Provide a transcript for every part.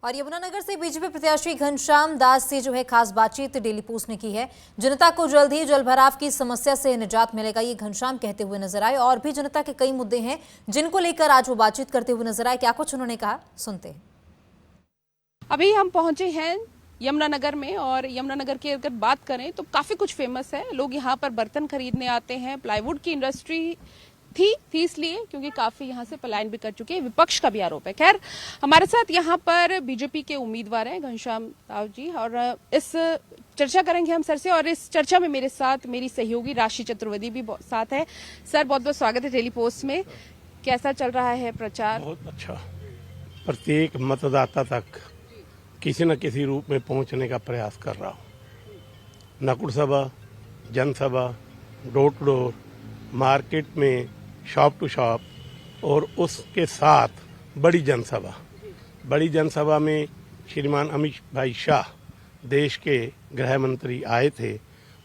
और यमुनानगर से बीजेपी प्रत्याशी घनश्याम दास से जो है खास बातचीत डेली पोस्ट ने की है। जनता को जल्द ही जल भराव की समस्या से निजात मिलेगा, ये घनश्याम कहते हुए नजर आए। और भी जनता के कई मुद्दे हैं जिनको लेकर आज वो बातचीत करते हुए नजर आए। क्या कुछ उन्होंने कहा, सुनते हैं। अभी हम पहुंचे हैं यमुनानगर में, और यमुनानगर की अगर बात करें तो काफी कुछ फेमस है। लोग यहाँ पर बर्तन खरीदने आते हैं। प्लाईवुड की इंडस्ट्री थी इसलिए क्योंकि काफी यहाँ से पलायन भी कर चुके हैं। विपक्ष का भी आरोप है। खैर, हमारे साथ यहाँ पर बीजेपी के उम्मीदवार हैं घनश्याम दास जी, और इस चर्चा करेंगे हम सर से। और इस चर्चा में मेरे साथ मेरी सहयोगी राशि चतुर्वेदी भी साथ है। सर, बहुत बहुत स्वागत है डेली पोस्ट में। कैसा चल रहा है प्रचार? बहुत अच्छा। प्रत्येक मतदाता तक किसी न किसी रूप में पहुंचने का प्रयास कर रहा हूँ। नुक्कड़ सभा, जनसभा, डोर टू डोर, मार्केट में, शॉप टू शॉप, और उसके साथ बड़ी जनसभा में श्रीमान अमित भाई शाह, देश के गृह मंत्री, आए थे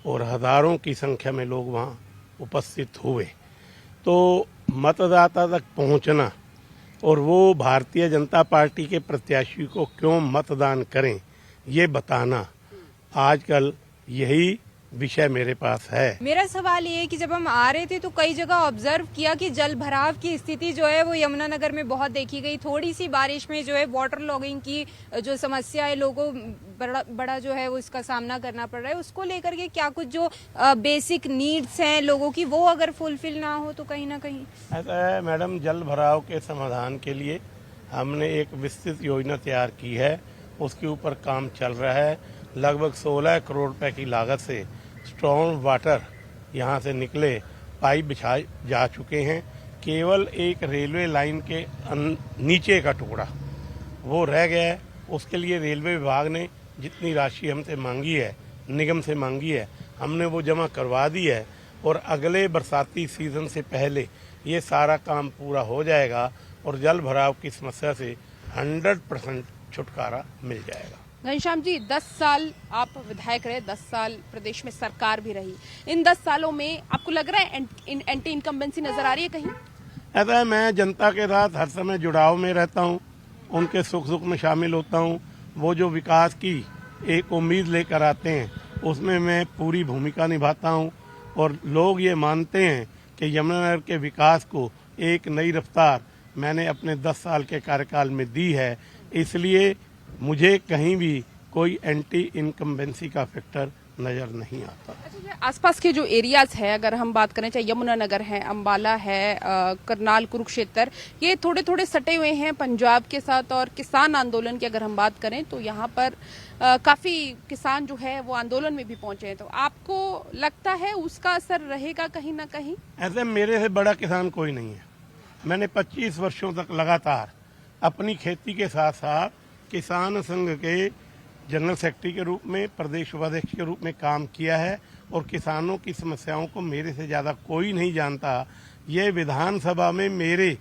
और हजारों की संख्या में लोग वहाँ उपस्थित हुए। तो मतदाता तक पहुँचना और वो भारतीय जनता पार्टी के प्रत्याशी को क्यों मतदान करें, ये बताना आजकल यही विषय मेरे पास है। मेरा सवाल ये है कि जब हम आ रहे थे तो कई जगह ऑब्जर्व किया कि जल भराव की स्थिति जो है वो यमुनानगर में बहुत देखी गई। थोड़ी सी बारिश में जो है वाटर लॉगिंग की जो समस्या है, लोगों बड़ा जो है वो इसका सामना करना पड़ रहा है। उसको लेकर के क्या कुछ जो बेसिक नीड्स हैं लोगों की, वो अगर फुलफिल ना हो तो कहीं ना कहीं ऐसा है मैडम। जल भराव के समाधान के लिए हमने एक विस्तृत योजना तैयार की है, उसके ऊपर काम चल रहा है। लगभग 16 करोड़ रुपए की लागत से स्टॉर्म वाटर यहाँ से निकले पाइप बिछाए जा चुके हैं। केवल एक रेलवे लाइन के नीचे का टुकड़ा वो रह गया है। उसके लिए रेलवे विभाग ने जितनी राशि हमसे मांगी है, निगम से मांगी है, हमने वो जमा करवा दी है। और अगले बरसाती सीजन से पहले ये सारा काम पूरा हो जाएगा और जल भराव की समस्या से 100% छुटकारा मिल जाएगा। घनश्याम जी, 10 साल आप विधायक रहे, 10 साल प्रदेश में सरकार भी रही। इन 10 सालों में आपको लग रहा है एंटी इनकम्बेंसी नजर आ रही है कहीं? ऐसा है, मैं जनता के साथ हर समय जुड़ाव में रहता हूँ, उनके सुख दुख में शामिल होता हूँ। वो जो विकास की एक उम्मीद लेकर आते हैं उसमें मैं पूरी भूमिका निभाता हूँ। और लोग ये मानते हैं कि यमुनानगर के विकास को एक नई रफ्तार मैंने अपने 10 साल के कार्यकाल में दी है। इसलिए मुझे कहीं भी कोई एंटी इनकम्बेंसी का फैक्टर नजर नहीं आता। अच्छा, आसपास के जो एरियाज है, अगर हम बात करें, चाहे यमुनानगर है, अंबाला है, करनाल, कुरुक्षेत्र, ये थोड़े थोड़े सटे हुए हैं पंजाब के साथ। और किसान आंदोलन की अगर हम बात करें तो यहाँ पर काफी किसान जो है वो आंदोलन में भी पहुंचे हैं। तो आपको लगता है उसका असर रहेगा कहीं ना कहीं? ऐसे मेरे से बड़ा किसान कोई नहीं है। मैंने 25 वर्षों तक लगातार अपनी खेती के साथ साथ किसान संघ के जनरल सेक्रेटरी के रूप में, प्रदेश उपाध्यक्ष के रूप में काम किया है। और किसानों की समस्याओं को मेरे से ज़्यादा कोई नहीं जानता। ये विधानसभा में मेरे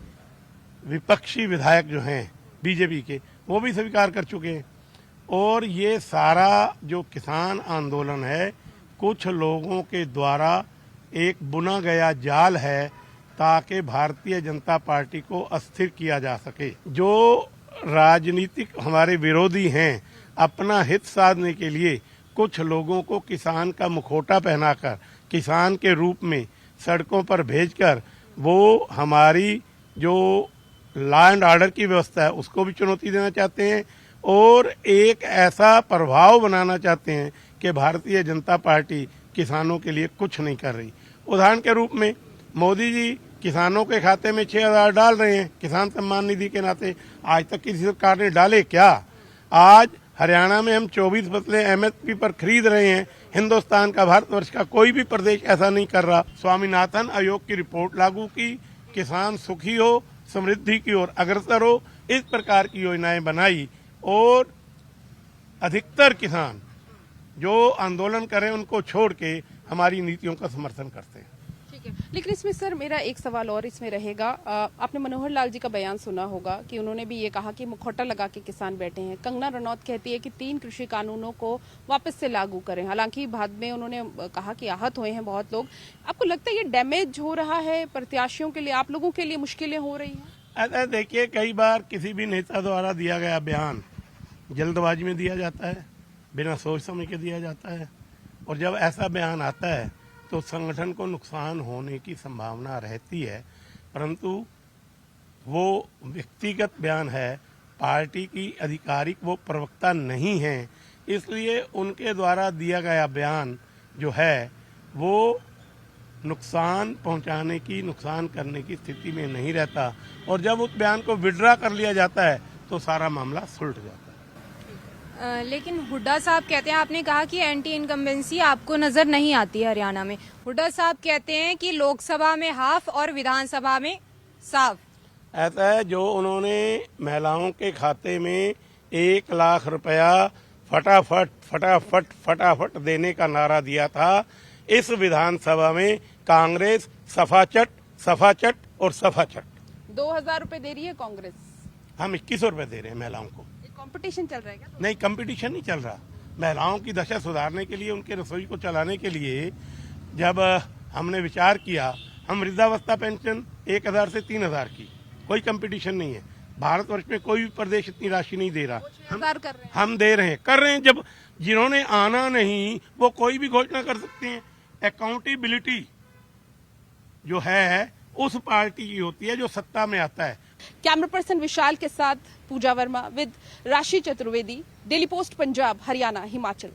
विपक्षी विधायक जो हैं बीजेपी के, वो भी स्वीकार कर चुके हैं। और ये सारा जो किसान आंदोलन है, कुछ लोगों के द्वारा एक बुना गया जाल है ताकि भारतीय जनता पार्टी को अस्थिर किया जा सके। जो राजनीतिक हमारे विरोधी हैं, अपना हित साधने के लिए कुछ लोगों को किसान का मुखौटा पहनाकर, किसान के रूप में सड़कों पर भेजकर वो हमारी जो लॉ एंड ऑर्डर की व्यवस्था है उसको भी चुनौती देना चाहते हैं। और एक ऐसा प्रभाव बनाना चाहते हैं कि भारतीय जनता पार्टी किसानों के लिए कुछ नहीं कर रही। उदाहरण के रूप में मोदी जी किसानों के खाते में 6,000 डाल रहे हैं किसान सम्मान निधि के नाते। आज तक किसी सरकार ने डाले क्या? आज हरियाणा में हम 24 फसलें एमएसपी पर खरीद रहे हैं। हिंदुस्तान का, भारतवर्ष का कोई भी प्रदेश ऐसा नहीं कर रहा। स्वामीनाथन आयोग की रिपोर्ट लागू की, किसान सुखी हो, समृद्धि की ओर अग्रसर हो, इस प्रकार की योजनाएं बनाई। और अधिकतर किसान जो आंदोलन करें उनको छोड़ के हमारी नीतियों का समर्थन करते हैं। लेकिन इसमें सर मेरा एक सवाल और इसमें रहेगा। आपने मनोहर लाल जी का बयान सुना होगा कि उन्होंने भी ये कहा कि मुखौटा लगा के किसान बैठे हैं। कंगना रनौत कहती है कि 3 कृषि कानूनों को वापस से लागू करें। हालांकि बाद में उन्होंने कहा कि आहत हुए हैं बहुत लोग। आपको लगता है ये डैमेज हो रहा है प्रत्याशियों के लिए, आप लोगों के लिए मुश्किलें हो रही हैं? देखिए, कई बार किसी भी नेता द्वारा दिया गया बयान जल्दबाजी में दिया जाता है, बिना सोच समझ के दिया जाता है। और जब ऐसा बयान आता है तो संगठन को नुकसान होने की संभावना रहती है, परंतु वो व्यक्तिगत बयान है, पार्टी की आधिकारिक वो प्रवक्ता नहीं है, इसलिए उनके द्वारा दिया गया बयान जो है वो नुकसान पहुंचाने की, नुकसान करने की स्थिति में नहीं रहता। और जब उस बयान को विड्रा कर लिया जाता है तो सारा मामला सुलझ जाता है। लेकिन हुड्डा साहब कहते हैं, आपने कहा कि एंटी इनकम्बेंसी आपको नजर नहीं आती है हरियाणा में। हुड्डा साहब कहते हैं कि लोकसभा में हाफ और विधानसभा में साफ। ऐसा है, जो उन्होंने महिलाओं के खाते में 1 लाख रुपया फटाफट फटाफट फटाफट देने का नारा दिया था, इस विधानसभा में कांग्रेस सफाचट और सफाचट। 2000 रुपए दे रही है कांग्रेस, हम 2100 रुपए दे रहे हैं महिलाओं को। कंपटीशन चल रहा है क्या? नहीं, कंपटीशन नहीं चल रहा। महिलाओं की दशा सुधारने के लिए, उनके रसोई को चलाने के लिए जब हमने विचार किया, हम वृद्धावस्था पेंशन 1000 से 3000 की, कोई कंपटीशन नहीं है। भारतवर्ष में कोई भी प्रदेश इतनी राशि नहीं दे रहा, हम दे रहे हैं, कर रहे हैं। जब जिन्होंने आना नहीं वो कोई भी घोषणा कर सकते हैं। अकाउंटेबिलिटी जो है उस पार्टी की होती है जो सत्ता में आता है। कैमरा पर्सन विशाल के साथ पूजा वर्मा विद राशि चतुर्वेदी, डेली पोस्ट पंजाब, हरियाणा, हिमाचल।